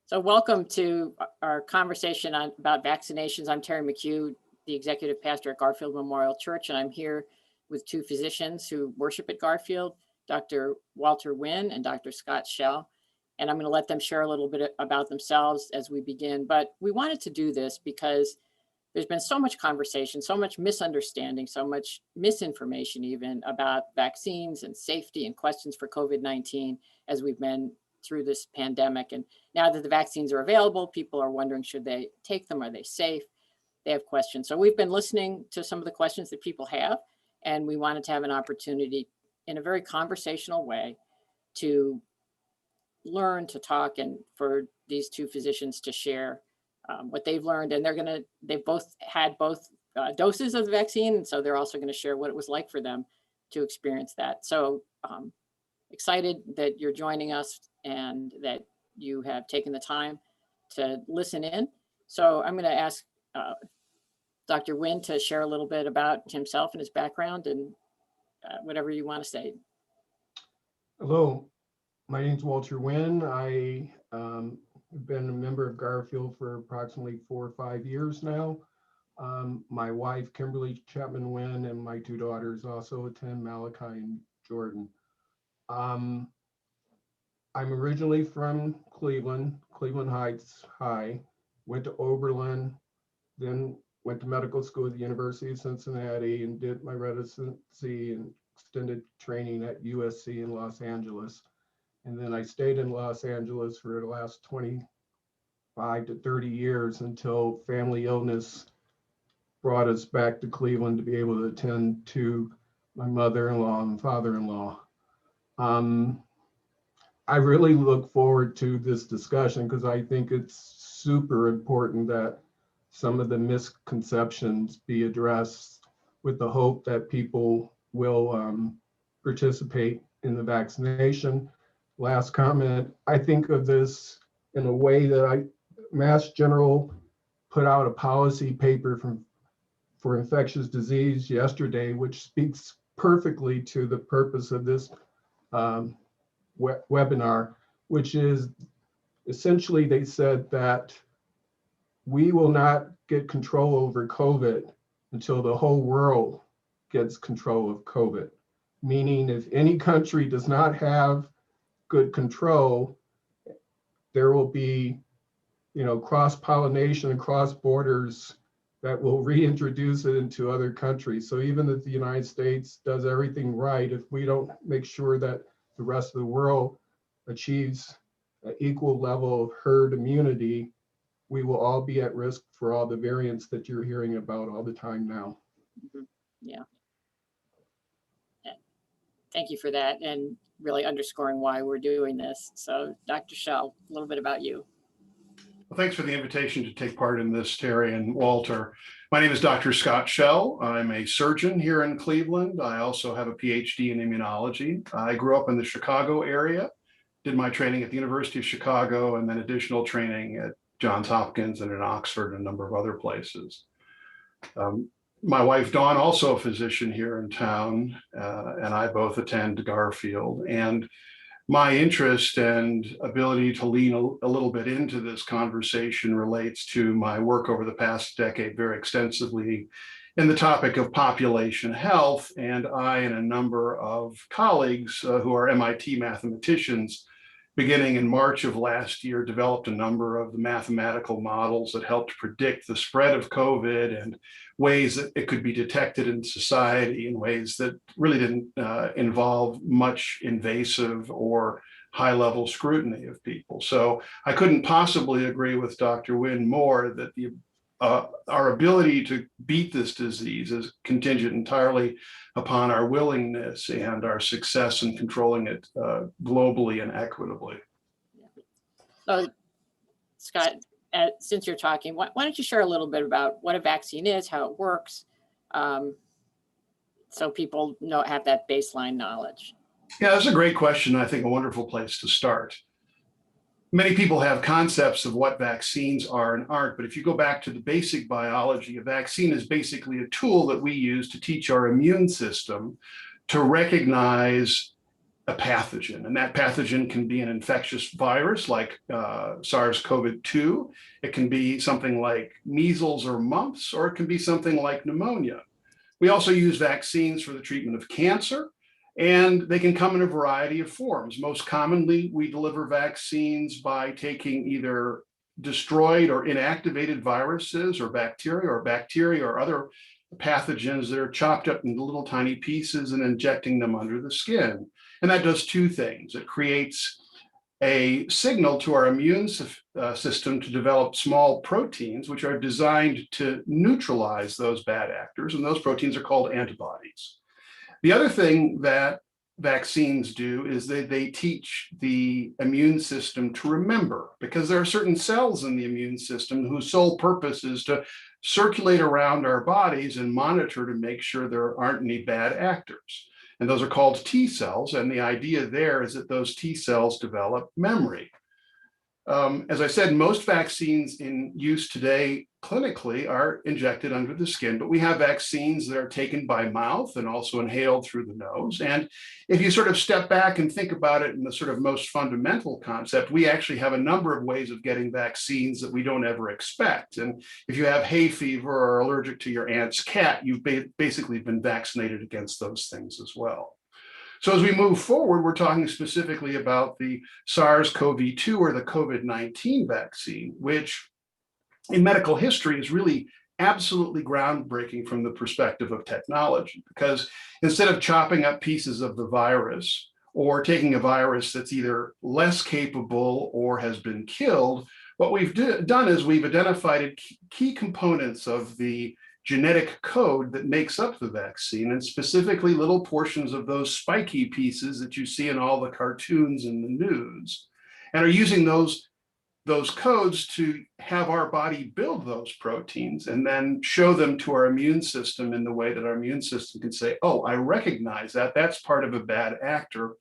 So welcome to our conversation about vaccinations. I'm Terry McHugh, the executive pastor at Garfield Memorial Church, and I'm here with two physicians who worship at Garfield, Dr. Walter Wynne and Dr. Scott Schell. And I'm going to let them share a little bit about themselves as we begin. But we wanted to do this because there's been so much conversation, so much misunderstanding, so much misinformation even about vaccines and safety and questions for COVID-19 as we've been through this pandemic. And now that the vaccines are available, people are wondering, should they take them? Are they safe? They have questions. So we've been listening to some of the questions that people have, and we wanted to have an opportunity in a very conversational way to learn, to talk, and for these two physicians to share what they've learned. And they've both had doses of the vaccine. And so they're also going to share what it was like for them to experience that. So excited that you're joining us and that you have taken the time to listen in. So I'm going to ask Dr. Wynne to share a little bit about himself and his background and whatever you want to say. Hello, my name is Walter Wynne. I have been a member of Garfield for approximately 4 or 5 years now. My wife, Kimberly Chapman Wynne, and my 2 daughters also attend Malachi and Jordan. I'm originally from Cleveland Heights High, went to Oberlin, then went to medical school at the University of Cincinnati and did my residency and extended training at USC in Los Angeles. And then I stayed in Los Angeles for the last 25 to 30 years until family illness brought us back to Cleveland to be able to attend to my mother-in-law and father-in-law. I really look forward to this discussion because I think it's super important that some of the misconceptions be addressed with the hope that people will participate in the vaccination. Last comment, I think of this in a way that Mass General put out a policy paper for infectious disease yesterday, which speaks perfectly to the purpose of this webinar, which is essentially they said that we will not get control over COVID until the whole world gets control of COVID. Meaning if any country does not have good control, there will be, cross-pollination across borders that will reintroduce it into other countries. So even if the United States does everything right, if we don't make sure that the rest of the world achieves an equal level of herd immunity, we will all be at risk for all the variants that you're hearing about all the time now. Mm-hmm. Yeah. Thank you for that, and really underscoring why we're doing this. So Dr. Schell, a little bit about you. Well, thanks for the invitation to take part in this, Terry and Walter. My name is Dr. Scott Schell. I'm a surgeon here in Cleveland. I also have a PhD in immunology. I grew up in the Chicago area, did my training at the University of Chicago, and then additional training at Johns Hopkins and in Oxford and a number of other places. My wife, Dawn, also a physician here in town, and I both attend Garfield. And my interest and ability to lean a little bit into this conversation relates to my work over the past decade very extensively in the topic of population health. And I and a number of colleagues who are MIT mathematicians, beginning in March of last year, developed a number of the mathematical models that helped predict the spread of COVID and ways that it could be detected in society in ways that really didn't involve much invasive or high-level scrutiny of people. So I couldn't possibly agree with Dr. Wynne more that our ability to beat this disease is contingent entirely upon our willingness and our success in controlling it globally and equitably. So, Scott, since you're talking, why don't you share a little bit about what a vaccine is, how it works, so people have that baseline knowledge? Yeah, that's a great question. I think a wonderful place to start. Many people have concepts of what vaccines are and aren't, but if you go back to the basic biology, a vaccine is basically a tool that we use to teach our immune system to recognize a pathogen, and that pathogen can be an infectious virus like SARS-CoV-2. It can be something like measles or mumps, or it can be something like pneumonia. We also use vaccines for the treatment of cancer, and they can come in a variety of forms. Most commonly, we deliver vaccines by taking either destroyed or inactivated viruses or bacteria or other pathogens that are chopped up into little tiny pieces and injecting them under the skin. And that does two things. It creates a signal to our immune system to develop small proteins, which are designed to neutralize those bad actors. And those proteins are called antibodies. The other thing that vaccines do is they teach the immune system to remember, because there are certain cells in the immune system whose sole purpose is to circulate around our bodies and monitor to make sure there aren't any bad actors. And those are called T cells. And the idea there is that those T cells develop memory. As I said, most vaccines in use today clinically are injected under the skin, but we have vaccines that are taken by mouth and also inhaled through the nose. And if you sort of step back and think about it in the sort of most fundamental concept, we actually have a number of ways of getting vaccines that we don't ever expect. And if you have hay fever or are allergic to your aunt's cat, you've basically been vaccinated against those things as well. So as we move forward, we're talking specifically about the SARS-CoV-2 or the COVID-19 vaccine, which in medical history is really absolutely groundbreaking from the perspective of technology, because instead of chopping up pieces of the virus or taking a virus that's either less capable or has been killed, what we've done is we've identified key components of the genetic code that makes up the vaccine, and specifically little portions of those spiky pieces that you see in all the cartoons in the news, and are using those codes to have our body build those proteins and then show them to our immune system in the way that our immune system can say, oh, I recognize that, that's part of a bad actor.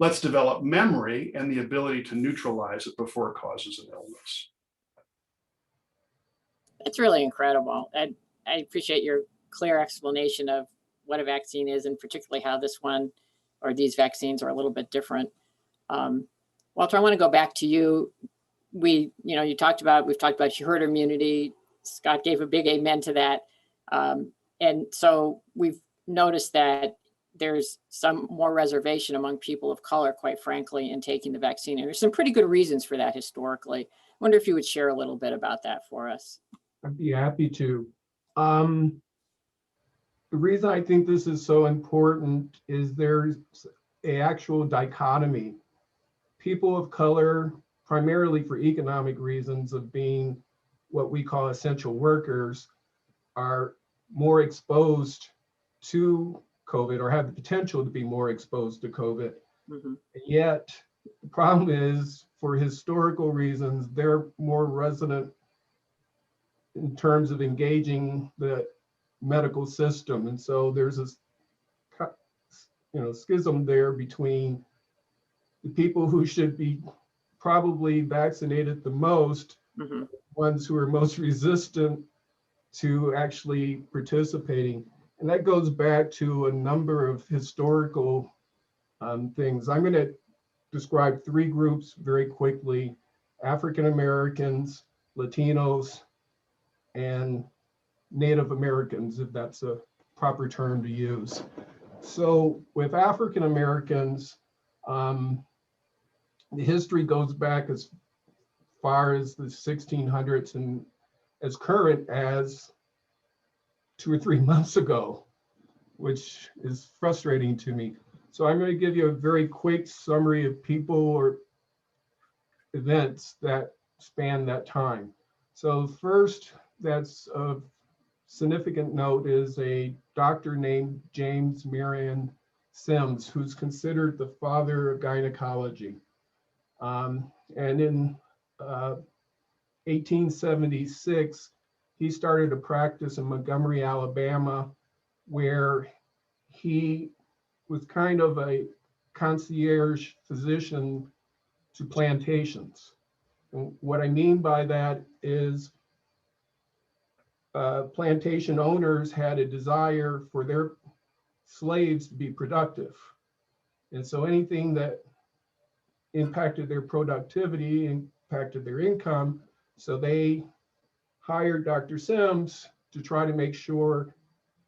Let's develop memory and the ability to neutralize it before it causes an illness. It's really incredible. I appreciate your clear explanation of what a vaccine is, and particularly how this one or these vaccines are a little bit different. Walter, I want to go back to you. We've talked about herd immunity. Scott gave a big amen to that. And so we've noticed that there's some more reservation among people of color, quite frankly, in taking the vaccine. And there's some pretty good reasons for that historically. I wonder if you would share a little bit about that for us. I'd be happy to. The reason I think this is so important is there's an actual dichotomy. People of color, primarily for economic reasons of being what we call essential workers, are more exposed to COVID, or have the potential to be more exposed to COVID. Mm-hmm. Yet the problem is, for historical reasons, they're more resident in terms of engaging the medical system. And so there's a schism there between the people who should be probably vaccinated the most, Mm-hmm. ones who are most resistant to actually participating. And that goes back to a number of historical things. I'm going to describe three groups very quickly: African Americans, Latinos, and Native Americans, if that's a proper term to use. So with African Americans, the history goes back as far as the 1600s and as current as 2 or 3 months ago, which is frustrating to me. So I'm going to give you a very quick summary of people or events that span that time. So first, that's of significant note, is a doctor named James Marion Sims, who's considered the father of gynecology. And in 1876, he started a practice in Montgomery, Alabama, where he was kind of a concierge physician to plantations. And what I mean by that is plantation owners had a desire for their slaves to be productive. And so anything that impacted their productivity, impacted their income. So they hired Dr. Sims to try to make sure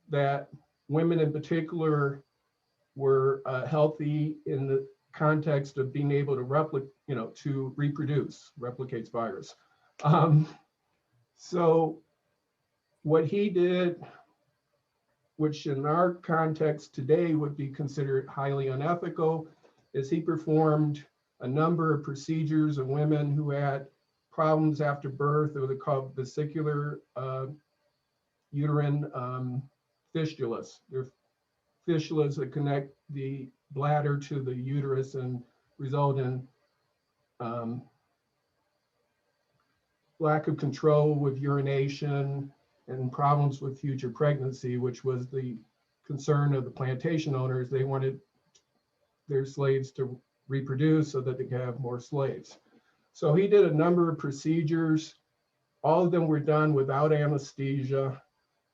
that women in particular were healthy in the context of being able to replicate, to reproduce, replicates virus. So what he did, which in our context today would be considered highly unethical, is he performed a number of procedures of women who had problems after birth, or they're called vesicular uterine fistulas. They're fistulas that connect the bladder to the uterus and result in lack of control with urination and problems with future pregnancy, which was the concern of the plantation owners. They wanted their slaves to reproduce so that they could have more slaves. So he did a number of procedures. All of them were done without anesthesia.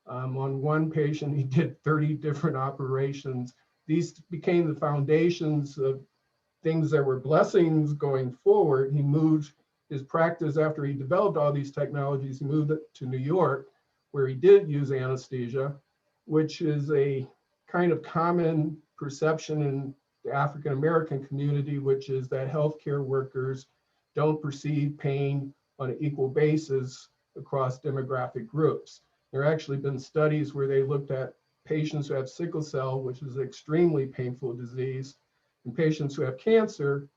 On one patient, he did 30 different operations. These became the foundations of things that were blessings going forward. He moved his practice after he developed all these technologies, he moved it to New York, where he did use anesthesia, which is a kind of common perception in the African American community, which is that healthcare workers don't perceive pain on an equal basis across demographic groups. There have actually been studies where they looked at patients who have sickle cell, which is an extremely painful disease, and patients who have cancer,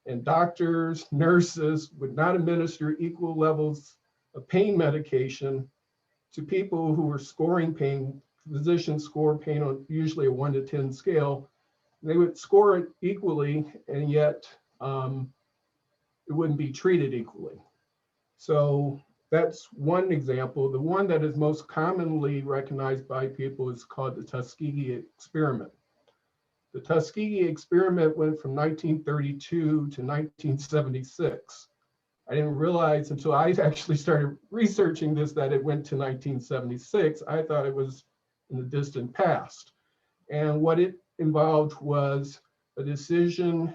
and doctors, nurses would not administer equal levels of pain medication to people who were scoring pain. Physicians score pain on usually a 1 to 10 scale. They would score it equally, and yet it wouldn't be treated equally. So that's one example. The one that is most commonly recognized by people is called the Tuskegee experiment. The Tuskegee experiment went from 1932 to 1976. I didn't realize until I actually started researching this that it went to 1976. I thought it was in the distant past. And what it involved was a decision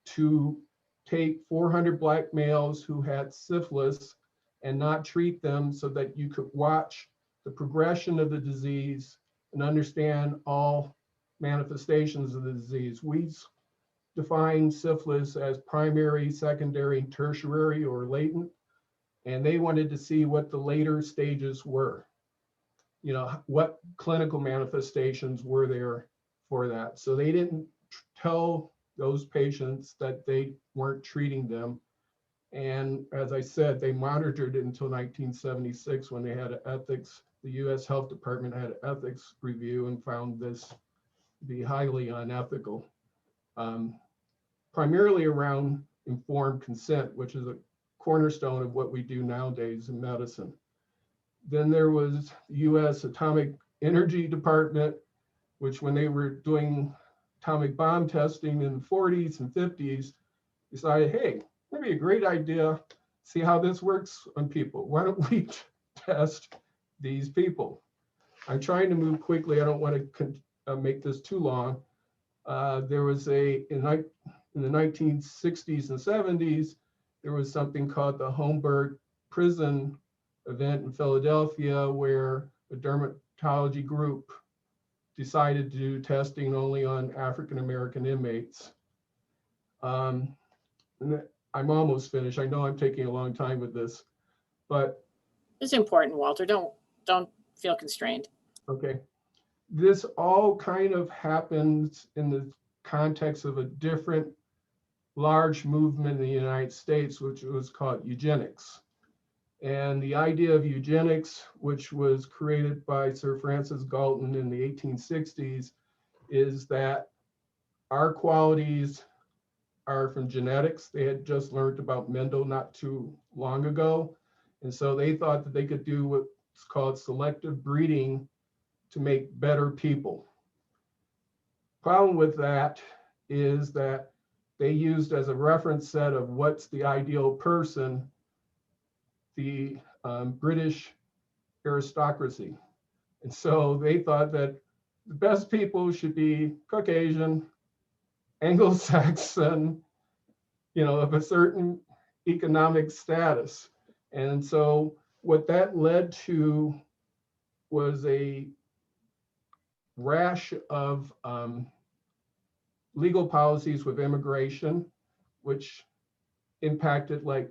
to take 400 Black males who had syphilis and not treat them, so that you could watch the progression of the disease and understand all manifestations of the disease. We define syphilis as primary, secondary, tertiary, or latent, and they wanted to see what the later stages were. What clinical manifestations were there for that. So they didn't tell those patients that they weren't treating them. And as I said, they monitored it until 1976 when they had an ethics, the US Health Department had an ethics review and found this to be highly unethical, primarily around informed consent, which is a cornerstone of what we do nowadays in medicine. Then there was US Atomic Energy Department, which when they were doing atomic bomb testing in the 40s and 50s, decided, hey, that'd be a great idea, see how this works on people. Why don't we test these people? I'm trying to move quickly. I don't want to make this too long. There was in the 1960s and 70s, there was something called the Homburg prison event in Philadelphia, where a dermatology group decided to do testing only on African-American inmates. And I'm almost finished. I know I'm taking a long time with this, but It's important, Walter. Don't feel constrained. okay. This all kind of happens in the context of a different large movement in the United States, which was called Eugenics. And the idea of eugenics, which was created by Sir Francis Galton in the 1860s, is that our qualities are from genetics. They had just learned about Mendel not too long ago. And so they thought that they could do what's called selective breeding to make better people. Problem with that is that they used as a reference set of what's the ideal person, the British aristocracy. And so they thought that the best people should be Caucasian, Anglo-Saxon, of a certain economic status. And so what that led to was a rash of legal policies with immigration, which impacted like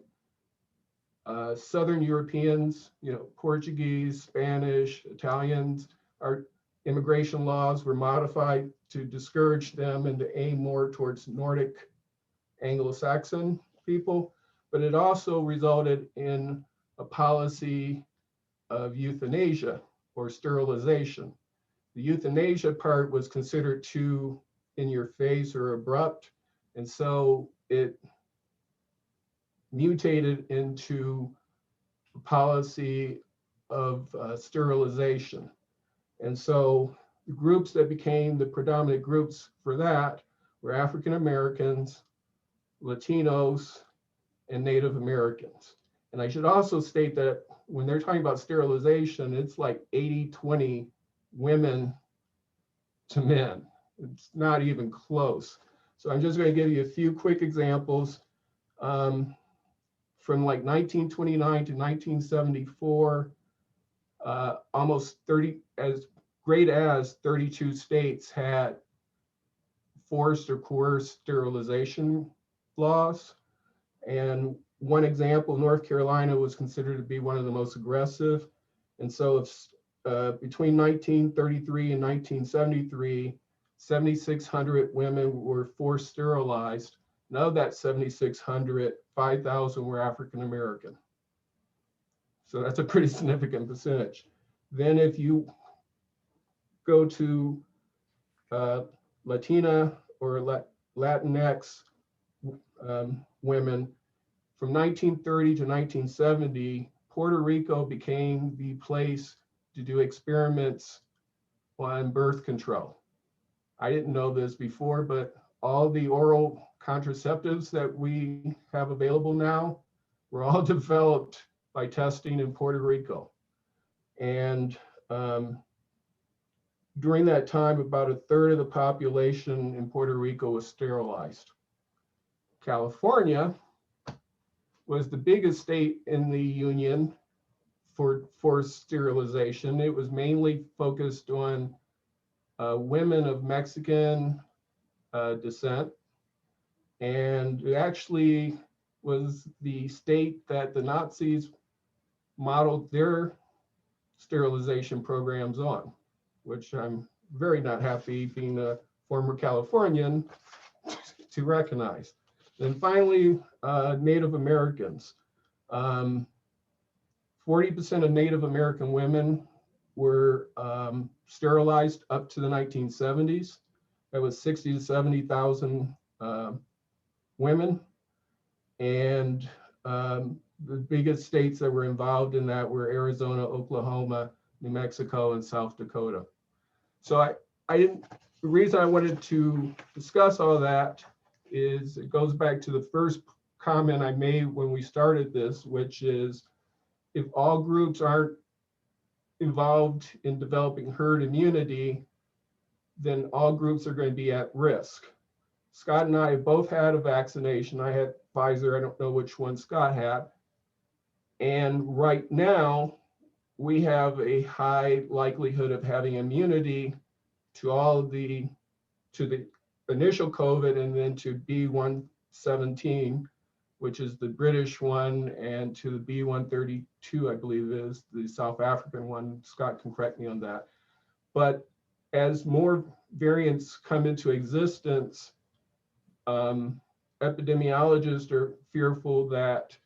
Southern Europeans, Portuguese, Spanish, Italians. Our immigration laws were modified to discourage them and to aim more towards Nordic Anglo-Saxon people, but it also resulted in a policy of euthanasia or sterilization. The euthanasia part was considered too in your face or abrupt, and so it mutated into a policy of sterilization. And so the groups that became the predominant groups for that were African Americans, Latinos, and Native Americans. And I should also state that when they're talking about sterilization, it's like 80-20 women to men. It's not even close. So I'm just going to give you a few quick examples. From like 1929 to 1974, almost 30, as great as 32 states had forced or coerced sterilization laws. And one example, North Carolina was considered to be one of the most aggressive. And so if, between 1933 and 1973, 7,600 women were forced sterilized. And of that 7,600, 5,000 were African American. So that's a pretty significant percentage. Then if you go to Latina or Latinx women, from 1930 to 1970, Puerto Rico became the place to do experiments on birth control. I didn't know this before, but all the oral contraceptives that we have available now were all developed by testing in Puerto Rico. And during that time, about a third of the population in Puerto Rico was sterilized. California was the biggest state in the union for sterilization. It was mainly focused on women of Mexican descent. And it actually was the state that the Nazis modeled their sterilization programs on, which I'm very not happy, being a former Californian, to recognize. And finally, Native Americans. 40% of Native American women were sterilized up to the 1970s. That was 60 to 70,000 women. And the biggest states that were involved in that were Arizona, Oklahoma, New Mexico, and South Dakota. So the reason I wanted to discuss all that is it goes back to the first comment I made when we started this, which is if all groups aren't involved in developing herd immunity, then all groups are going to be at risk. Scott and I have both had a vaccination. I had Pfizer. I don't know which one Scott had. And right now, we have a high likelihood of having immunity to the initial COVID and then to B117, which is the British one, and to the B132, I believe is the South African one. Scott can correct me on that. But as more variants come into existence, epidemiologists are fearful that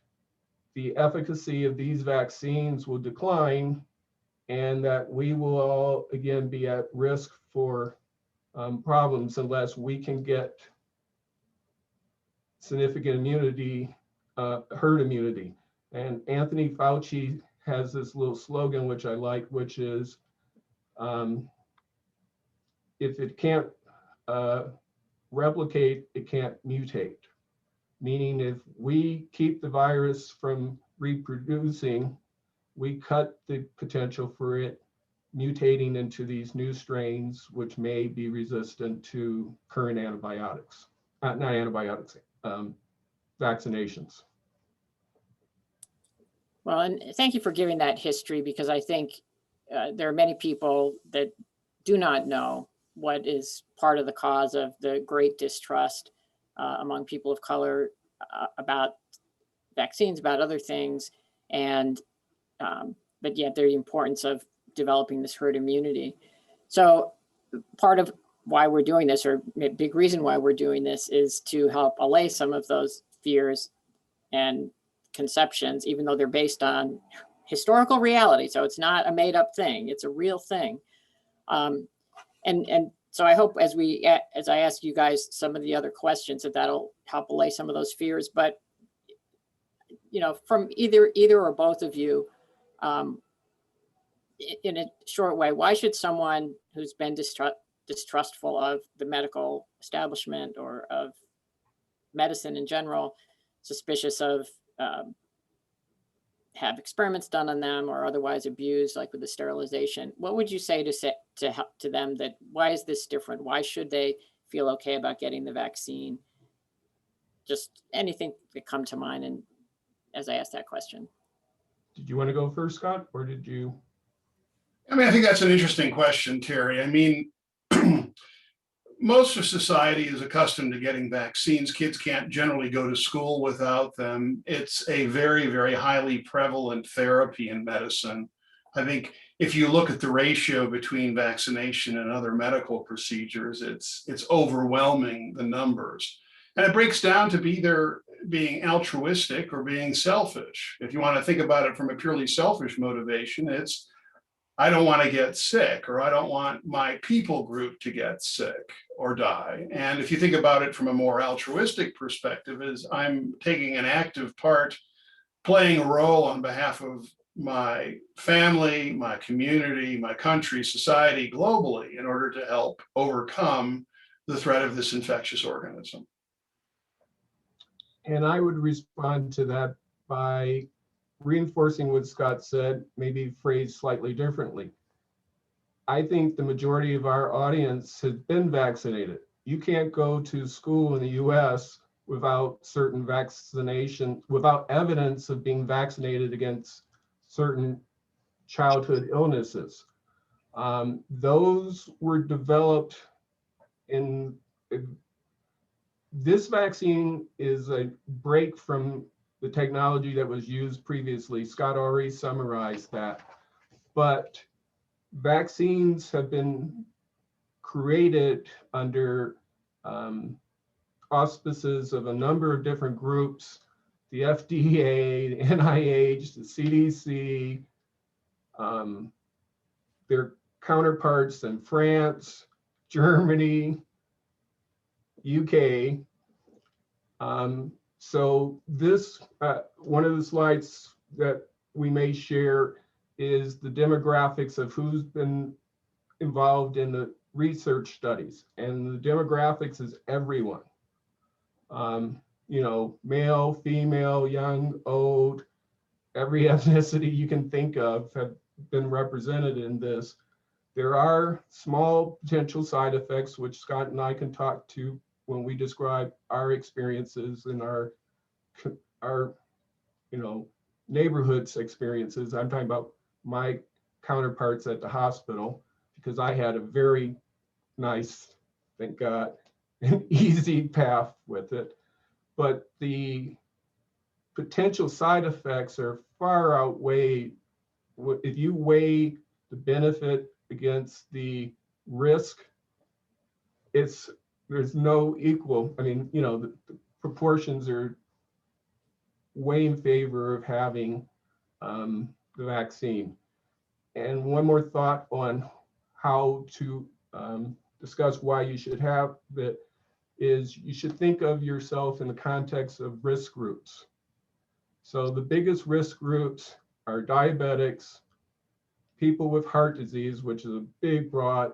the efficacy of these vaccines will decline and that we will all again be at risk for problems unless we can get significant immunity, herd immunity. And Anthony Fauci has this little slogan, which I like, which is, if it can't replicate, it can't mutate. Meaning if we keep the virus from reproducing, we cut the potential for it mutating into these new strains, which may be resistant to current antibiotics. not antibiotics, vaccinations. Well, and thank you for giving that history, because I think there are many people that do not know what is part of the cause of the great distrust among people of color about vaccines, about other things, and but yet the importance of developing this herd immunity. So part of why we're doing this, or a big reason why we're doing this, is to help allay some of those fears and conceptions, even though they're based on historical reality. So it's not a made up thing, it's a real thing. And so I hope as I ask you guys some of the other questions, that'll help allay some of those fears. But, you know, from either or both of you, in a short way, why should someone who's been distrustful of the medical establishment or of medicine in general, suspicious of have experiments done on them or otherwise abused, like with the sterilization, what would you say to them, that why is this different? Why should they feel okay about getting the vaccine? Just anything that come to mind, and as I ask that question. Did you want to go first, Scott, or did you? I mean, I think that's an interesting question, Terry. I mean, most of society is accustomed to getting vaccines. Kids can't generally go to school without them. It's a very, very highly prevalent therapy in medicine. I think if you look at the ratio between vaccination and other medical procedures, it's overwhelming, the numbers. And it breaks down to either being altruistic or being selfish. If you want to think about it from a purely selfish motivation, it's I don't want to get sick, or I don't want my people group to get sick or die. And if you think about it from a more altruistic perspective, is I'm taking an active part, playing a role on behalf of my family, my community, my country, society, globally, in order to help overcome the threat of this infectious organism. And I would respond to that by reinforcing what Scott said, maybe phrased slightly differently. I think the majority of our audience has been vaccinated. You can't go to school in the US without certain vaccination, without evidence of being vaccinated against certain childhood illnesses. Those were developed in, this vaccine is a break from the technology that was used previously. Scott already summarized that. But vaccines have been created under auspices of a number of different groups, the FDA, the NIH, the CDC, their counterparts in France, Germany, UK. So this, one of the slides that we may share is the demographics of who's been involved in the research studies. And the demographics is everyone. You know, male, female, young, old, every ethnicity you can think of have been represented in this. There are small potential side effects, which Scott and I can talk to when we describe our experiences and our you know, neighborhoods experiences. I'm talking about my counterparts at the hospital, because I had a very nice, thank God, an easy path with it. But the potential side effects are far outweighed. If you weigh the benefit against the risk, there's no equal. I mean, you know, the proportions are way in favor of having the vaccine. And one more thought on how to discuss why you should have it is you should think of yourself in the context of risk groups. So the biggest risk groups are diabetics, people with heart disease, which is a big, broad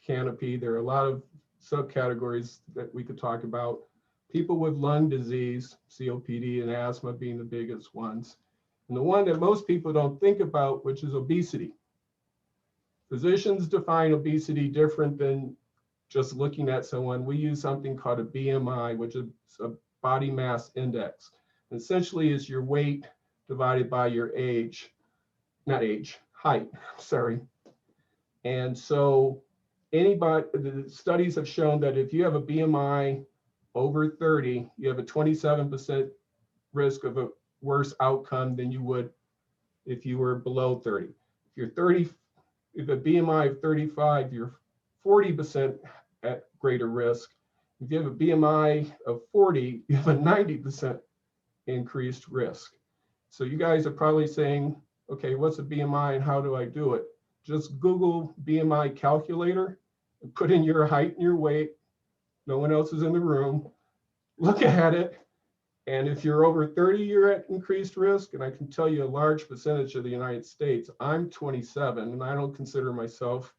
canopy. There are a lot of subcategories that we could talk about. People with lung disease, COPD and asthma being the biggest ones. And the one that most people don't think about, which is obesity. Physicians define obesity different than just looking at someone. We use something called a BMI, which is a body mass index. Essentially, is your weight divided by your age, not age, height, sorry. And so the studies have shown that if you have a BMI over 30, you have a 27% risk of a worse outcome than you would if you were below 30. If you're 30, if a BMI of 35, you're 40% at greater risk. If you have a BMI of 40, you have a 90% increased risk. So you guys are probably saying, okay, what's a BMI and how do I do it? Just Google BMI calculator and put in your height and your weight. No one else is in the room. Look at it. And if you're over 30, you're at increased risk. And I can tell you a large percentage of the United States, I'm 27 and I don't consider myself,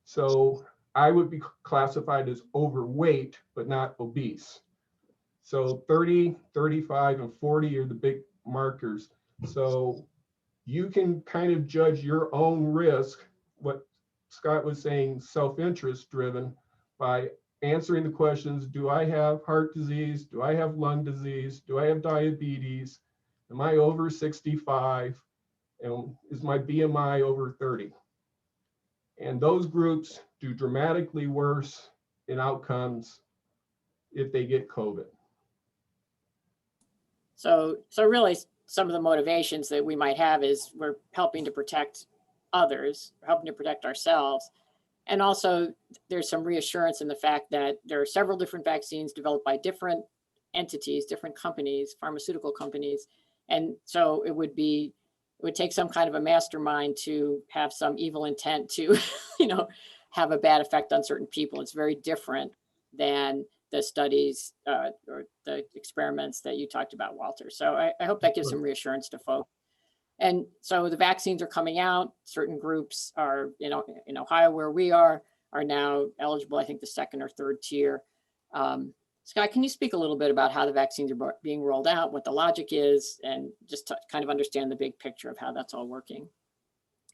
so I would be classified as overweight, but not obese. So 30, 35, and 40 are the big markers. So you can kind of judge your own risk, what Scott was saying, self-interest driven, by answering the questions, do I have heart disease? Do I have lung disease? Do I have diabetes? Am I over 65? And is my BMI over 30? And those groups do dramatically worse in outcomes if they get COVID. So really some of the motivations that we might have is we're helping to protect others, helping to protect ourselves. And also there's some reassurance in the fact that there are several different vaccines developed by different entities, different companies, pharmaceutical companies. And so it would take some kind of a mastermind to have some evil intent to, have a bad effect on certain people. It's very different than the studies or the experiments that you talked about, Walter. So I hope that gives some reassurance to folks. And so the vaccines are coming out. Certain groups are, in Ohio, where we are now eligible, I think the second or third tier. Scott, can you speak a little bit about how the vaccines are being rolled out, what the logic is, and just to kind of understand the big picture of how that's all working?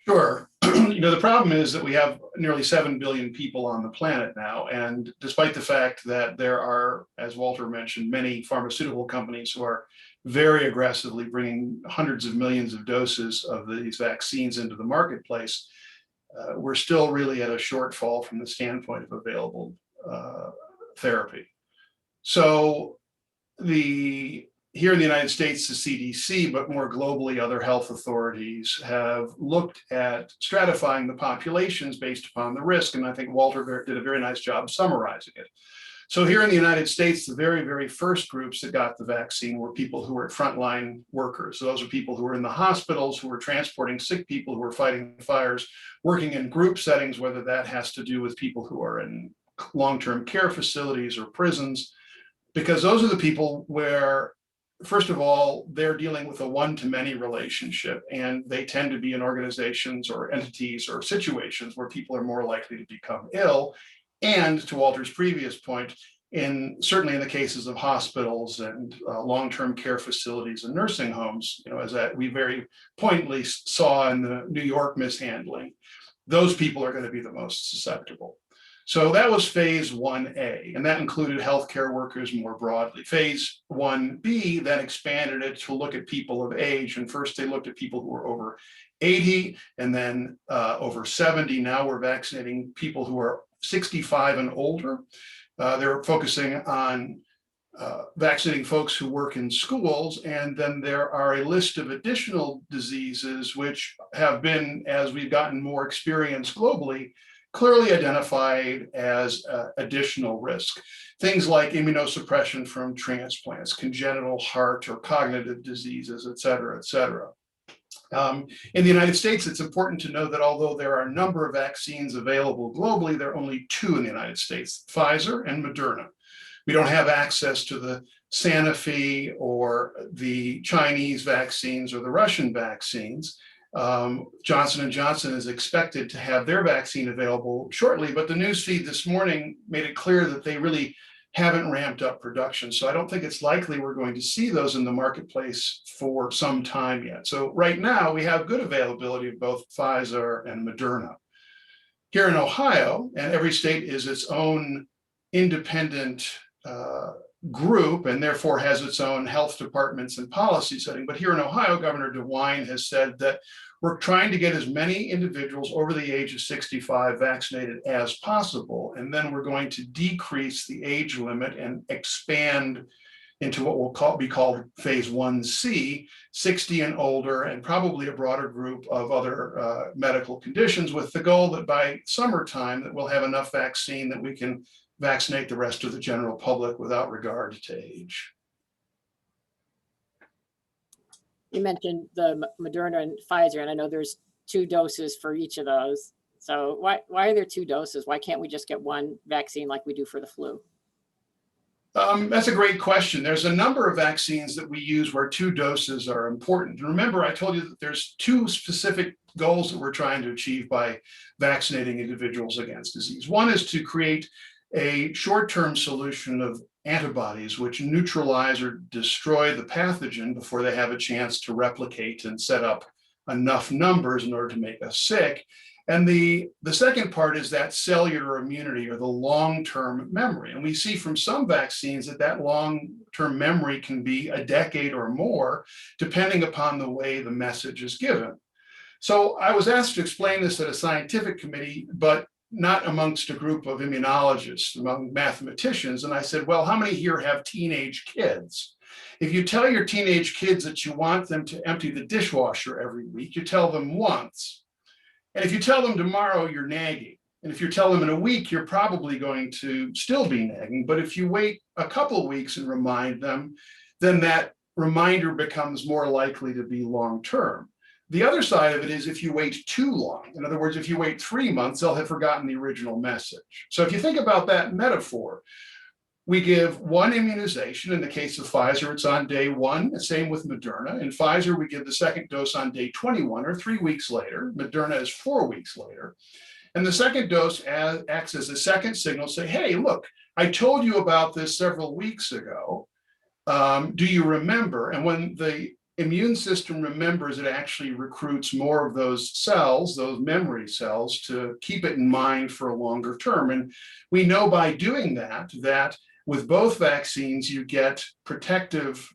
Sure. The problem is that we have nearly 7 billion people on the planet now. And despite the fact that there are, as Walter mentioned, many pharmaceutical companies who are very aggressively bringing hundreds of millions of doses of these vaccines into the marketplace, we're still really at a shortfall from the standpoint of available therapy. So here in the United States, the CDC, but more globally, other health authorities have looked at stratifying the populations based upon the risk. And I think Walter did a very nice job summarizing it. So here in the United States, the very, very first groups that got the vaccine were people who were frontline workers. So those are people who were in the hospitals, who were transporting sick people, who were fighting fires, working in group settings, whether that has to do with people who are in long-term care facilities or prisons, because those are the people where, first of all, they're dealing with a one-to-many relationship, and they tend to be in organizations or entities or situations where people are more likely to become ill. And to Walter's previous point, certainly in the cases of hospitals and long-term care facilities and nursing homes, as that we very pointedly saw in the New York mishandling, those people are going to be the most susceptible. So that was phase 1A, and that included healthcare workers more broadly. Phase 1B then expanded it to look at people of age, and first they looked at people who were over 80 and then over 70. Now we're vaccinating people who are 65 and older. They're focusing on vaccinating folks who work in schools, and then there are a list of additional diseases which have been, as we've gotten more experience globally, clearly identified as additional risk. Things like immunosuppression from transplants, congenital heart or cognitive diseases, et cetera, et cetera. In the United States, it's important to know that although there are a number of vaccines available globally, there are only two in the United States, Pfizer and Moderna. We don't have access to the Sanofi or the Chinese vaccines or the Russian vaccines. Johnson & Johnson is expected to have their vaccine available shortly, but the newsfeed this morning made it clear that they really haven't ramped up production. So I don't think it's likely we're going to see those in the marketplace for some time yet. So right now we have good availability of both Pfizer and Moderna. Here in Ohio, and every state is its own independent group and therefore has its own health departments and policy setting. But here in Ohio, Governor DeWine has said that we're trying to get as many individuals over the age of 65 vaccinated as possible. And then we're going to decrease the age limit and expand into what will be called phase 1C, 60 and older, and probably a broader group of other medical conditions, with the goal that by summertime that we'll have enough vaccine that we can vaccinate the rest of the general public without regard to age. You mentioned the Moderna and Pfizer, and I know there's 2 doses for each of those. So why are there 2 doses? Why can't we just get one vaccine like we do for the flu? That's a great question. There's a number of vaccines that we use where 2 doses are important. And remember, I told you that there's 2 specific goals that we're trying to achieve by vaccinating individuals against disease. One is to create a short-term solution of antibodies which neutralize or destroy the pathogen before they have a chance to replicate and set up enough numbers in order to make us sick. And the second part is that cellular immunity, or the long-term memory. And we see from some vaccines that long-term memory can be a decade or more, depending upon the way the message is given. So I was asked to explain this at a scientific committee, but not amongst a group of immunologists, among mathematicians. And I said, well, how many here have teenage kids? If you tell your teenage kids that you want them to empty the dishwasher every week, you tell them once. And if you tell them tomorrow, you're nagging. And if you tell them in a week, you're probably going to still be nagging. But if you wait a couple of weeks and remind them, then that reminder becomes more likely to be long-term. The other side of it is if you wait too long. In other words, if you wait 3 months, they'll have forgotten the original message. So if you think about that metaphor, we give one immunization. In the case of Pfizer, it's on day 1, the same with Moderna. In Pfizer, we give the second dose on day 21, or 3 weeks later. Moderna is 4 weeks later. And the second dose acts as a second signal, say, hey, look, I told you about this several weeks ago. Do you remember? And when the immune system remembers, it actually recruits more of those cells, those memory cells, to keep it in mind for a longer term. And we know by doing that, that with both vaccines, you get protective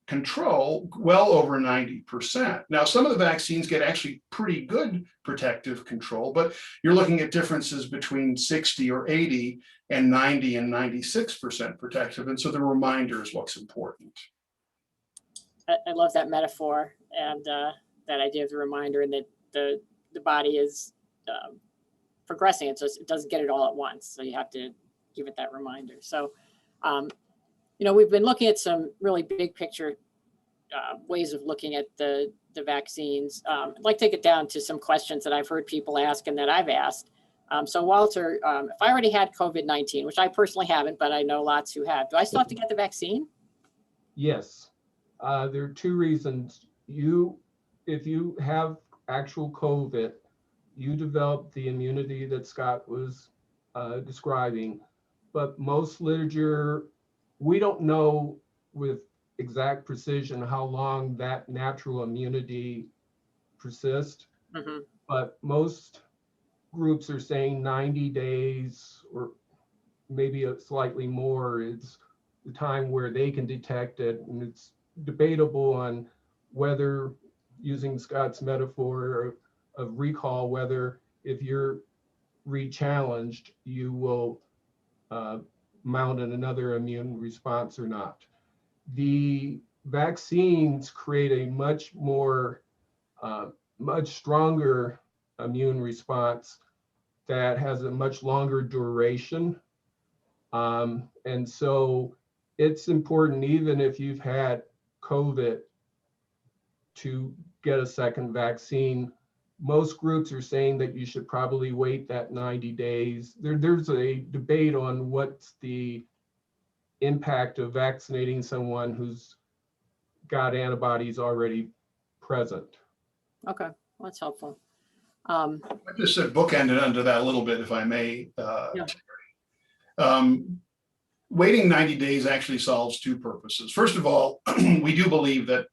control well over 90%. Now, some of the vaccines get actually pretty good protective control, but you're looking at differences between 60 or 80 and 90 and 96% protective. And so the reminder is what's important. I love that metaphor and that idea of the reminder, and that the body is progressing. It doesn't get it all at once. So you have to give it that reminder. So, we've been looking at some really big picture ways of looking at the vaccines. I'd like to take it down to some questions that I've heard people ask and that I've asked. So Walter, if I already had COVID-19, which I personally haven't, but I know lots who have, do I still have to get the vaccine? Yes. There are 2 reasons. If you have actual COVID, you develop the immunity that Scott was describing, but most literature, we don't know with exact precision how long that natural immunity persists, but most groups are saying 90 days or maybe slightly more is the time where they can detect it. And it's debatable on whether, using Scott's metaphor of recall, whether if you're re-challenged, you will mount another immune response or not. The vaccines create a much stronger immune response that has a much longer duration. And so it's important, even if you've had COVID, to get a second vaccine. Most groups are saying that you should probably wait that 90 days. There's a debate on what's the impact of vaccinating someone who's got antibodies already present. Okay, well, that's helpful. I just said bookended under that a little bit, if I may. Waiting 90 days actually solves 2 purposes. First of all, we do believe that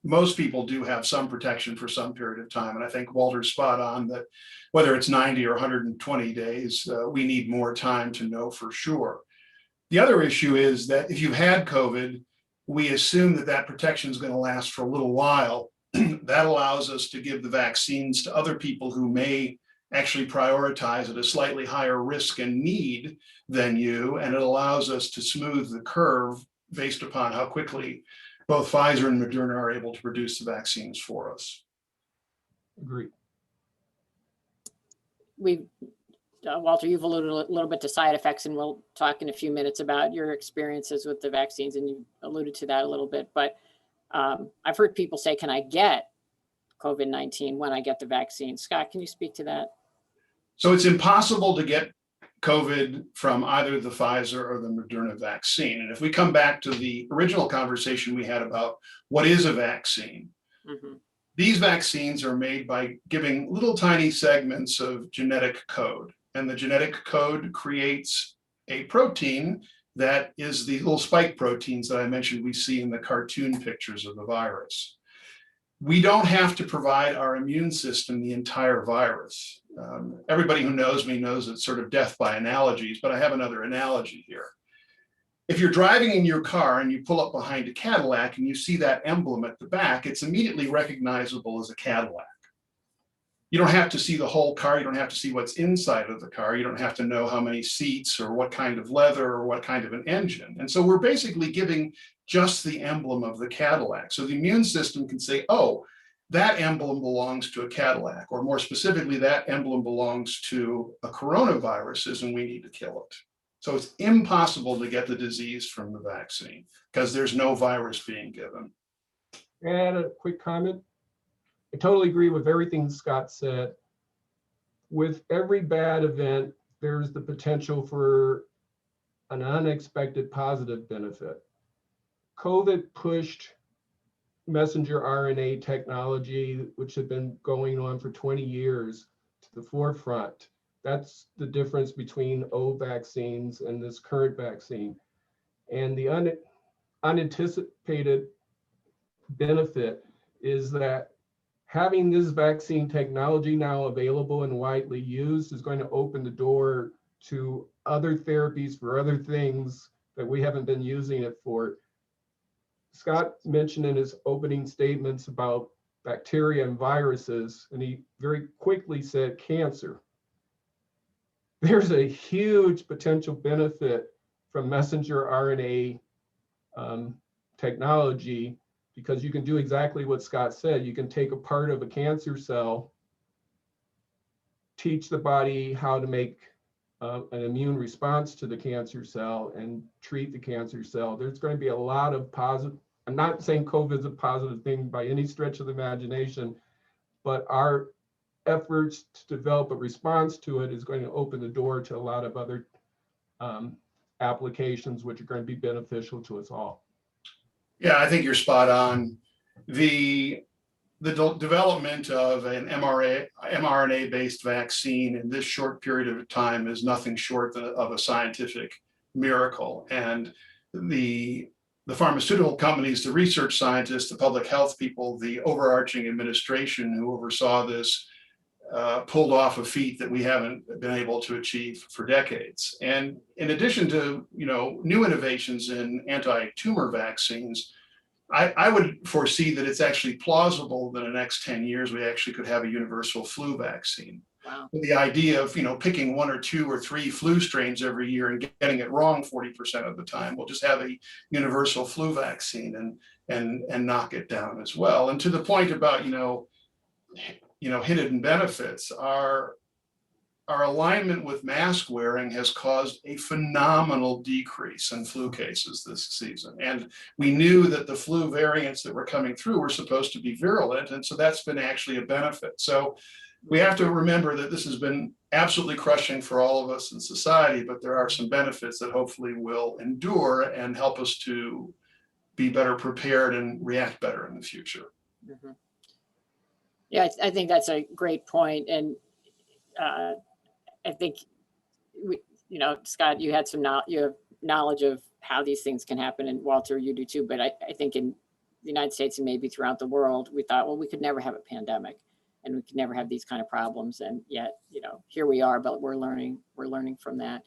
most people do have some protection for some period of time. And I think Walter's spot on that whether it's 90 or 120 days, we need more time to know for sure. The other issue is that if you've had COVID, we assume that that protection is going to last for a little while. That allows us to give the vaccines to other people who may actually prioritize at a slightly higher risk and need than you, and it allows us to smooth the curve based upon how quickly both Pfizer and Moderna are able to produce the vaccines for us. Agree. Walter, you've alluded a little bit to side effects, and we'll talk in a few minutes about your experiences with the vaccines, and you alluded to that a little bit. But I've heard people say, can I get COVID-19 when I get the vaccine? Scott, can you speak to that? So it's impossible to get COVID from either the Pfizer or the Moderna vaccine. And if we come back to the original conversation we had about what is a vaccine, these vaccines are made by giving little tiny segments of genetic code. And the genetic code creates a protein that is the little spike proteins that I mentioned we see in the cartoon pictures of the virus. We don't have to provide our immune system the entire virus. Everybody who knows me knows it's sort of death by analogies, but I have another analogy here. If you're driving in your car and you pull up behind a Cadillac and you see that emblem at the back, it's immediately recognizable as a Cadillac. You don't have to see the whole car. You don't have to see what's inside of the car. You don't have to know how many seats or what kind of leather or what kind of an engine. And so we're basically giving just the emblem of the Cadillac. So the immune system can say, oh, that emblem belongs to a Cadillac, or more specifically, that emblem belongs to a coronavirus, and we need to kill it. So it's impossible to get the disease from the vaccine because there's no virus being given. Add a quick comment. I totally agree with everything Scott said. With every bad event, there's the potential for an unexpected positive benefit. COVID pushed messenger RNA technology, which had been going on for 20 years, to the forefront. That's the difference between old vaccines and this current vaccine. And the unanticipated benefit is that having this vaccine technology now available and widely used is going to open the door to other therapies for other things that we haven't been using it for. Scott mentioned in his opening statements about bacteria and viruses, and he very quickly said cancer. There's a huge potential benefit from messenger RNA technology, because you can do exactly what Scott said. You can take a part of a cancer cell, teach the body how to make an immune response to the cancer cell and treat the cancer cell. There's going to be a lot of positive. I'm not saying COVID is a positive thing by any stretch of the imagination, but our efforts to develop a response to it is going to open the door to a lot of other applications, which are going to be beneficial to us all. Yeah, I think you're spot on. The development of an mRNA-based vaccine in this short period of time is nothing short of a scientific miracle. And the pharmaceutical companies, the research scientists, the public health people, the overarching administration who oversaw this pulled off a feat that we haven't been able to achieve for decades. And in addition to new innovations in anti-tumor vaccines, I would foresee that it's actually plausible that in the next 10 years we actually could have a universal flu vaccine. Wow. The idea of picking 1 or 2 or 3 flu strains every year and getting it wrong 40% of the time, we'll just have a universal flu vaccine and knock it down as well. And to the point about hidden benefits, our alignment with mask wearing has caused a phenomenal decrease in flu cases this season. And we knew that the flu variants that were coming through were supposed to be virulent. And so that's been actually a benefit. So we have to remember that this has been absolutely crushing for all of us in society, but there are some benefits that hopefully will endure and help us to be better prepared and react better in the future. Mm-hmm. Yeah, I think that's a great point. And I think, Scott, you had you have knowledge of how these things can happen, and Walter, you do too. But I think in the United States and maybe throughout the world, we thought, well, we could never have a pandemic and we could never have these kind of problems. And yet, here we are, but we're learning from that.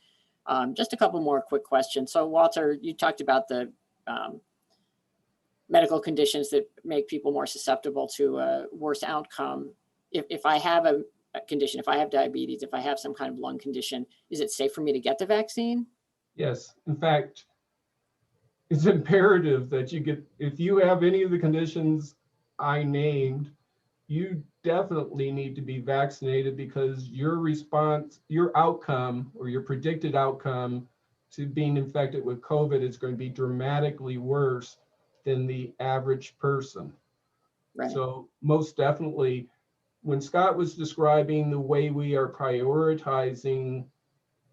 Just a couple more quick questions. So Walter, you talked about the medical conditions that make people more susceptible to a worse outcome. If I have a condition, if I have diabetes, if I have some kind of lung condition, is it safe for me to get the vaccine? Yes, in fact, it's imperative that you get, if you have any of the conditions I named, you definitely need to be vaccinated because your response, your outcome or your predicted outcome to being infected with COVID is going to be dramatically worse than the average person. Right. So most definitely, when Scott was describing the way we are prioritizing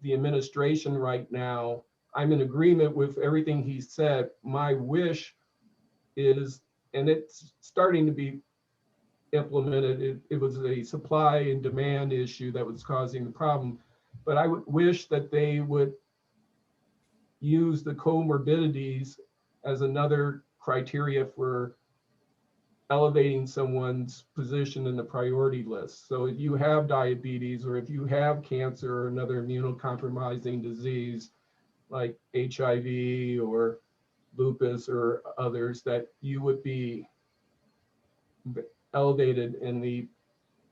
the administration right now, I'm in agreement with everything he said. My wish is, and it's starting to be implemented, it was a supply and demand issue that was causing the problem, but I would wish that they would use the comorbidities as another criteria for elevating someone's position in the priority list. So if you have diabetes or if you have cancer or another immunocompromising disease like HIV or lupus or others, that you would be elevated in the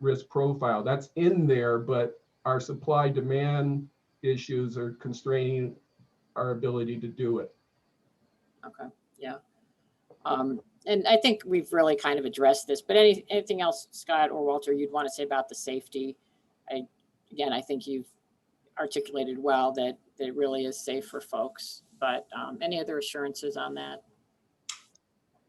risk profile. That's in there, but our supply demand issues are constraining our ability to do it. Okay, yeah. And I think we've really kind of addressed this, but anything else, Scott or Walter, you'd want to say about the safety? Again, I think you've articulated well that it really is safe for folks, but any other assurances on that?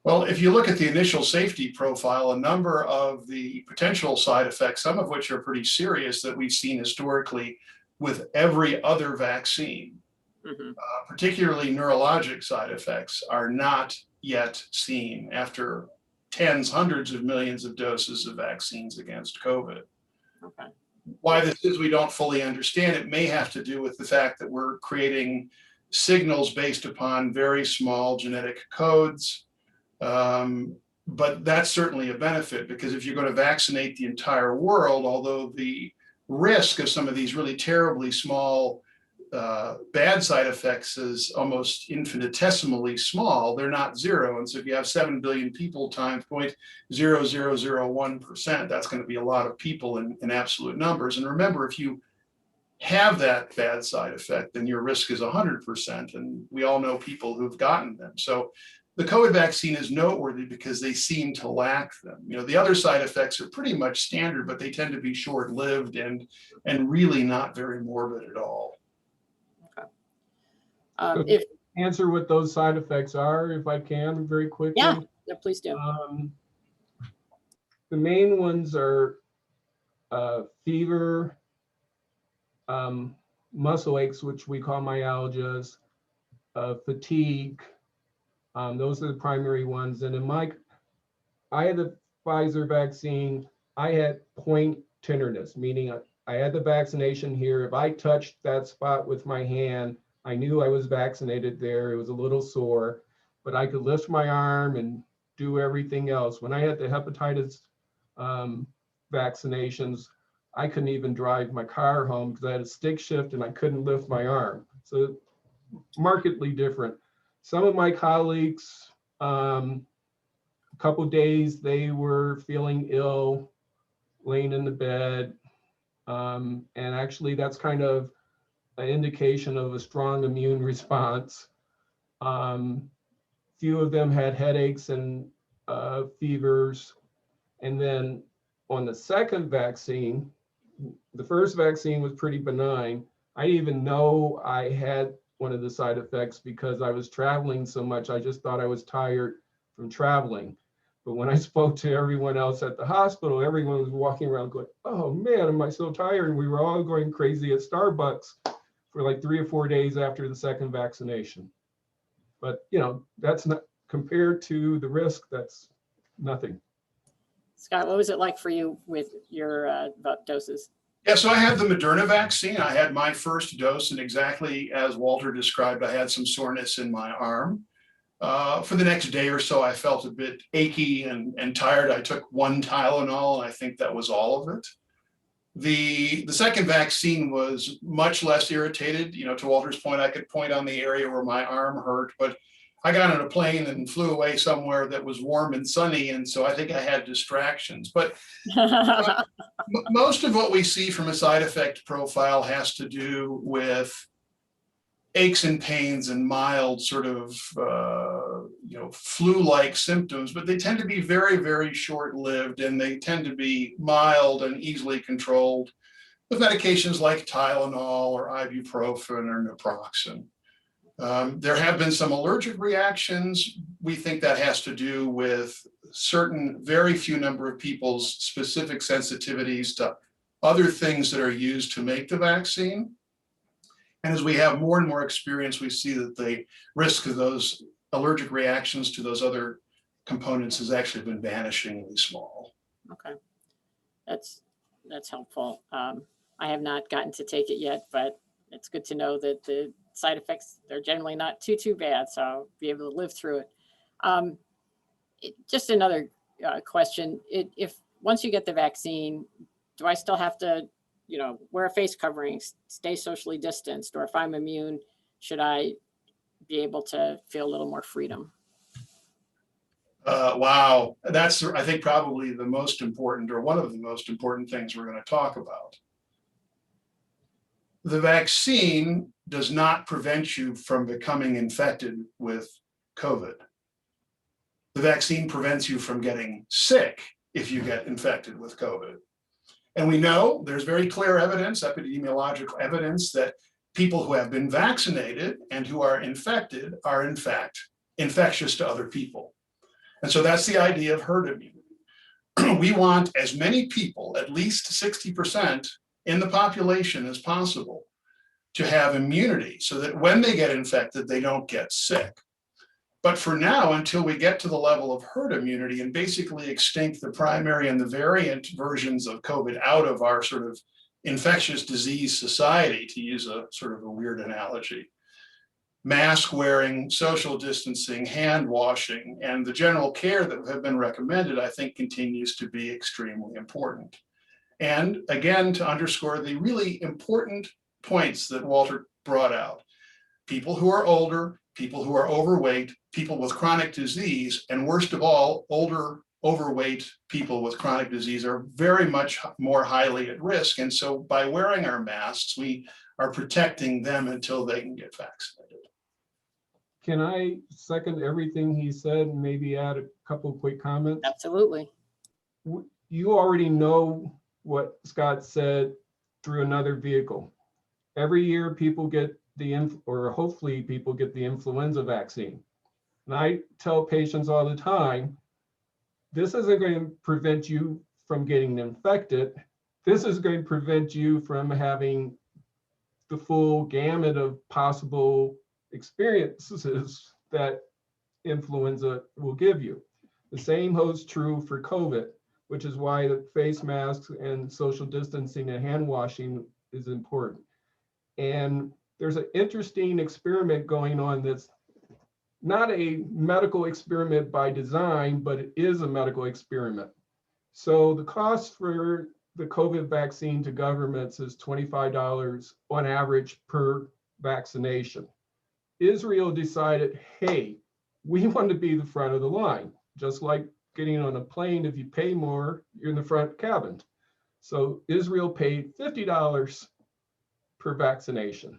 Well, if you look at the initial safety profile, a number of the potential side effects, some of which are pretty serious that we've seen historically with every other vaccine, particularly neurologic side effects, are not yet seen after tens, hundreds of millions of doses of vaccines against COVID. Okay. Why this is, we don't fully understand. It may have to do with the fact that we're creating signals based upon very small genetic codes. But that's certainly a benefit, because if you're going to vaccinate the entire world, although the risk of some of these really terribly small bad side effects is almost infinitesimally small, they're not zero. And so if you have 7 billion people times 0.0001%, that's going to be a lot of people in absolute numbers. And remember, if you have that bad side effect, then your risk is 100%. And we all know people who've gotten them. So the COVID vaccine is noteworthy because they seem to lack them. The other side effects are pretty much standard, but they tend to be short-lived and really not very morbid at all. If Answer what those side effects are, if I can, very quickly. yeah, please do. The main ones are fever, muscle aches, which we call myalgias, fatigue. Those are the primary ones. And I had the Pfizer vaccine. I had point tenderness, meaning I had the vaccination here. If I touched that spot with my hand, I knew I was vaccinated there. It was a little sore, but I could lift my arm and do everything else. When I had the hepatitis vaccinations, I couldn't even drive my car home because I had a stick shift and I couldn't lift my arm. So markedly different. Some of my colleagues, a couple of days, they were feeling ill, laying in the bed. And actually that's kind of an indication of a strong immune response. Few of them had headaches and fevers. And then on the second vaccine, the first vaccine was pretty benign. I didn't even know I had one of the side effects because I was traveling so much. I just thought I was tired from traveling. But when I spoke to everyone else at the hospital, everyone was walking around going, oh man, am I so tired? And we were all going crazy at Starbucks for like 3 or 4 days after the second vaccination. But that's not, compared to the risk, that's nothing. Scott, what was it like for you with your doses? Yeah, so I had the Moderna vaccine. I had my first dose, and exactly as Walter described, I had some soreness in my arm. For the next day or so, I felt a bit achy and tired. I took one Tylenol, and I think that was all of it. The second vaccine was much less irritated. You know, to Walter's point, I could point on the area where my arm hurt, but I got on a plane and flew away somewhere that was warm and sunny, and so I think I had distractions. But most of what we see from a side effect profile has to do with aches and pains and mild sort of flu-like symptoms, but they tend to be very, very short-lived, and they tend to be mild and easily controlled with medications like Tylenol or ibuprofen or naproxen. There have been some allergic reactions. We think that has to do with certain very few number of people's specific sensitivities to other things that are used to make the vaccine. And as we have more and more experience, we see that the risk of those allergic reactions to those other components has actually been vanishingly small. Okay, that's helpful. I have not gotten to take it yet, but it's good to know that the side effects, they're generally not too bad, so I'll be able to live through it. Just another question. If once you get the vaccine, do I still have to wear a face covering, stay socially distanced, or if I'm immune, should I be able to feel a little more freedom? Wow, that's, I think, probably the most important, or one of the most important things we're going to talk about. The vaccine does not prevent you from becoming infected with COVID. The vaccine prevents you from getting sick if you get infected with COVID. And we know there's very clear evidence, epidemiological evidence, that people who have been vaccinated and who are infected are in fact infectious to other people. And so that's the idea of herd immunity. We want as many people, at least 60% in the population as possible, to have immunity so that when they get infected, they don't get sick. But for now, until we get to the level of herd immunity and basically extinct the primary and the variant versions of COVID out of our sort of infectious disease society, to use a sort of a weird analogy, mask wearing, social distancing, hand washing, and the general care that have been recommended, I think, continues to be extremely important. And again, to underscore the really important points that Walter brought out, people who are older, people who are overweight, people with chronic disease, and worst of all, older, overweight people with chronic disease are very much more highly at risk. And so by wearing our masks, we are protecting them until they can get vaccinated. Can I second everything he said and maybe add a couple of quick comments? Absolutely. You already know what Scott said through another vehicle. Every year people get or hopefully people get the influenza vaccine. And I tell patients all the time, this isn't going to prevent you from getting infected. This is going to prevent you from having the full gamut of possible experiences that influenza will give you. The same holds true for COVID, which is why the face masks and social distancing and hand washing is important. And there's an interesting experiment going on that's not a medical experiment by design, but it is a medical experiment. So the cost for the COVID vaccine to governments is $25 on average per vaccination. Israel decided, hey, we want to be the front of the line. Just like getting on a plane, if you pay more, you're in the front cabin. So Israel paid $50 per vaccination.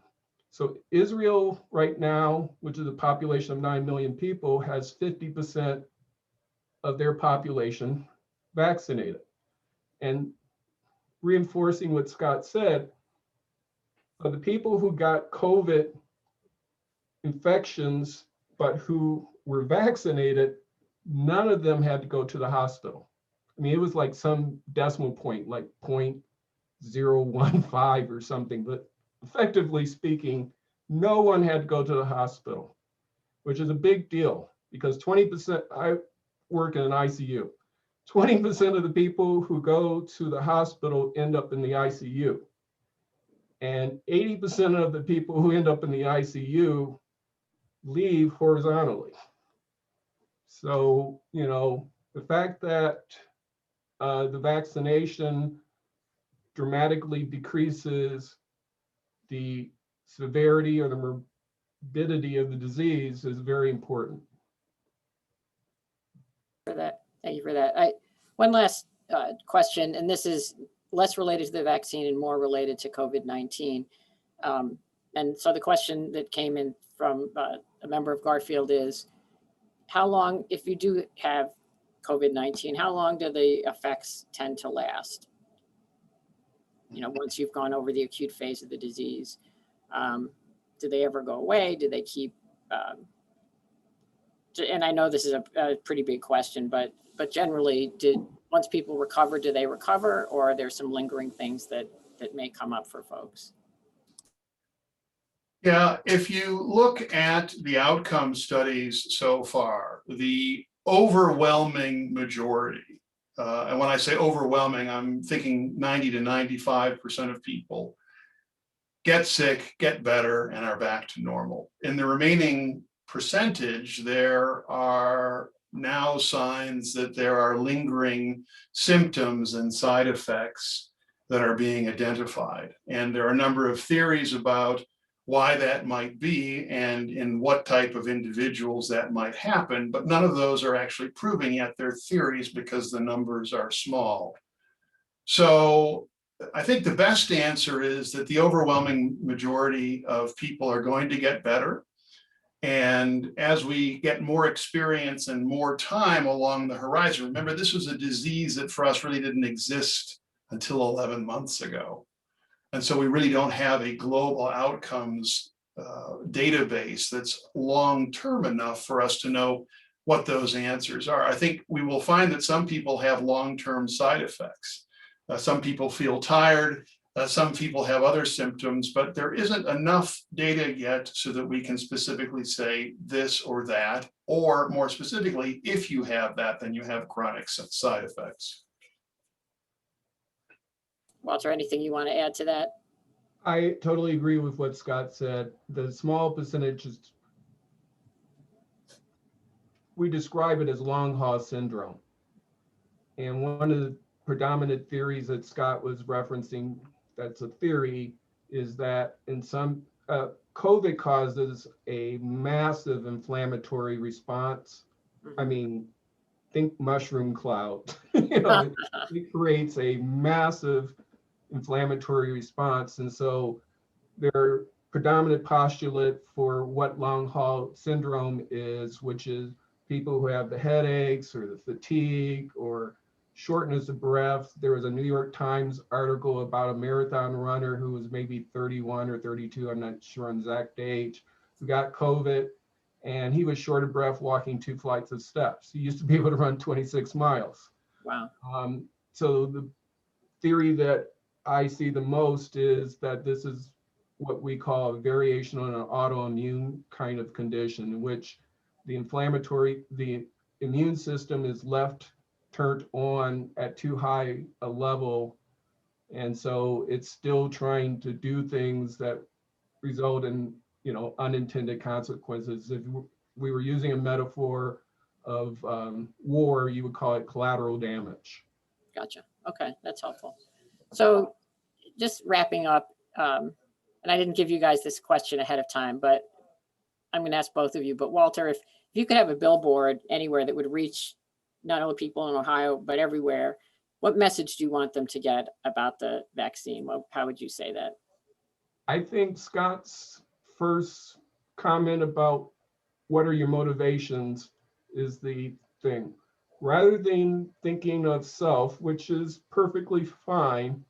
So Israel right now, which is a population of 9 million people, has 50% of their population vaccinated. And reinforcing what Scott said, of the people who got COVID infections, but who were vaccinated, none of them had to go to the hospital. I mean, it was like some decimal point, like 0.015 or something, but effectively speaking, no one had to go to the hospital, which is a big deal because 20%, I work in an ICU, 20% of the people who go to the hospital end up in the ICU. And 80% of the people who end up in the ICU leave horizontally. So, the fact that the vaccination dramatically decreases the severity or the morbidity of the disease is very important. For that. Thank you for that. One last question, and this is less related to the vaccine and more related to COVID-19. And so the question that came in from a member of Garfield is, how long, if you do have COVID-19, how long do the effects tend to last? Once you've gone over the acute phase of the disease, do they ever go away? Do they keep, and I know this is a pretty big question, but generally, once people recover, do they recover, or are there some lingering things that may come up for folks? Yeah, if you look at the outcome studies so far, the overwhelming majority, and when I say overwhelming, I'm thinking 90 to 95% of people get sick, get better, and are back to normal. In the remaining percentage, there are now signs that there are lingering symptoms and side effects that are being identified. And there are a number of theories about why that might be and in what type of individuals that might happen, but none of those are actually proven yet. They're theories because the numbers are small. So I think the best answer is that the overwhelming majority of people are going to get better. And as we get more experience and more time along the horizon, remember, this was a disease that for us really didn't exist until 11 months ago. And so we really don't have a global outcomes database that's long-term enough for us to know what those answers are. I think we will find that some people have long-term side effects. Some people feel tired. Some people have other symptoms, but there isn't enough data yet so that we can specifically say this or that, or more specifically, if you have that, then you have chronic side effects. Walter, anything you want to add to that? I totally agree with what Scott said. The small percentages, we describe it as long haul syndrome. And one of the predominant theories that Scott was referencing, that's a theory, is that in some, COVID causes a massive inflammatory response. I mean, think mushroom cloud. It creates a massive inflammatory response. And so their predominant postulate for what long haul syndrome is, which is people who have the headaches or the fatigue or shortness of breath. There was a New York Times article about a marathon runner who was maybe 31 or 32, I'm not sure on exact age, who got COVID, and he was short of breath walking 2 flights of steps. He used to be able to run 26 miles. Wow. So the theory that I see the most is that this is what we call a variation on an autoimmune kind of condition, in which the immune system is left turned on at too high a level. And so it's still trying to do things that result in, unintended consequences. If we were using a metaphor of war, you would call it collateral damage. Gotcha. Okay, that's helpful. So just wrapping up, and I didn't give you guys this question ahead of time, but I'm going to ask both of you. But Walter, if you could have a billboard anywhere that would reach not only people in Ohio, but everywhere, what message do you want them to get about the vaccine? How would you say that? I think Scott's first comment about what are your motivations is the thing. Rather than thinking of self, which is perfectly fine,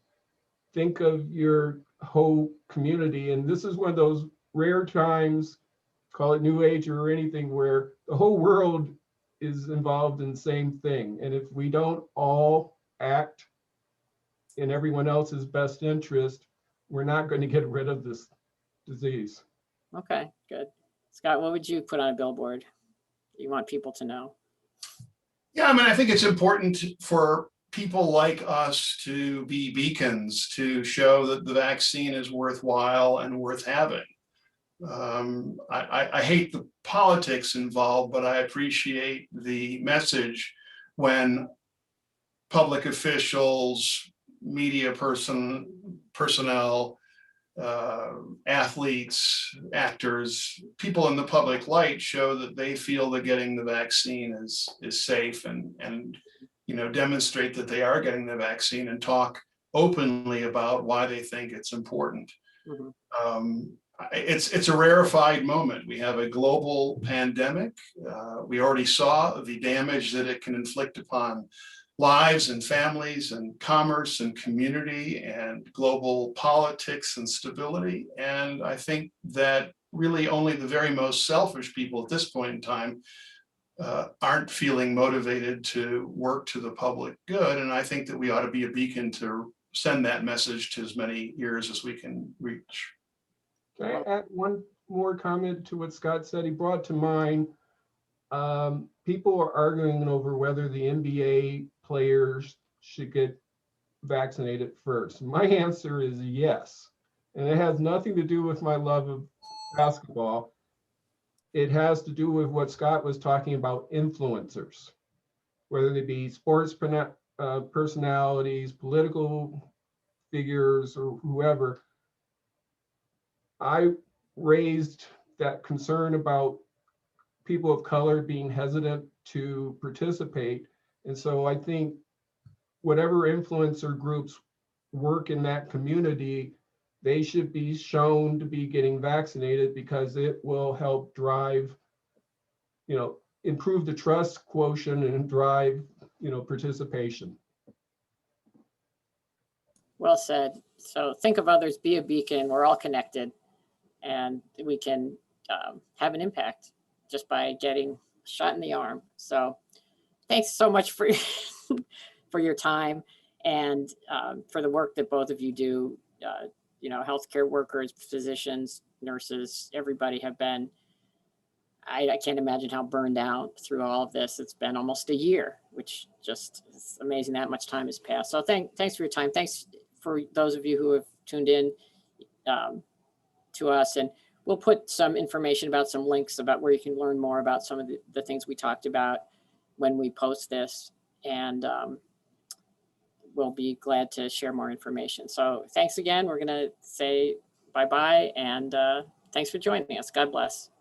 think of your whole community. And this is one of those rare times, call it new age or anything, where the whole world is involved in the same thing. And if we don't all act in everyone else's best interest, we're not going to get rid of this disease. Okay, good. Scott, what would you put on a billboard you want people to know? Yeah, I think it's important for people like us to be beacons, to show that the vaccine is worthwhile and worth having. I hate the politics involved, but I appreciate the message when public officials, media personnel, athletes, actors, people in the public light show that they feel that getting the vaccine is safe, and demonstrate that they are getting the vaccine and talk openly about why they think it's important. Mhm. It's a rarefied moment. We have a global pandemic. We already saw the damage that it can inflict upon lives and families and commerce and community and global politics and stability. And I think that really only the very most selfish people at this point in time aren't feeling motivated to work to the public good. And I think that we ought to be a beacon to send that message to as many ears as we can reach. Can I add one more comment to what Scott said? He brought to mind, people are arguing over whether the NBA players should get vaccinated first. My answer is yes. And it has nothing to do with my love of basketball. It has to do with what Scott was talking about, influencers, whether they be sports personalities, political figures, or whoever. I raised that concern about people of color being hesitant to participate. And so I think whatever influencer groups work in that community, they should be shown to be getting vaccinated, because it will help drive, improve the trust quotient and drive, participation. Well said. So think of others, be a beacon. We're all connected, and we can have an impact just by getting shot in the arm. So thanks so much for for your time and for the work that both of you do. Healthcare workers, physicians, nurses, everybody have been, I can't imagine how burned out through all of this. It's been almost a year, which just is amazing that much time has passed. So thanks for your time. Thanks for those of you who have tuned in to us. And we'll put some information about some links about where you can learn more about some of the things we talked about when we post this. And we'll be glad to share more information. So thanks again. We're going to say bye-bye, and thanks for joining us. God bless.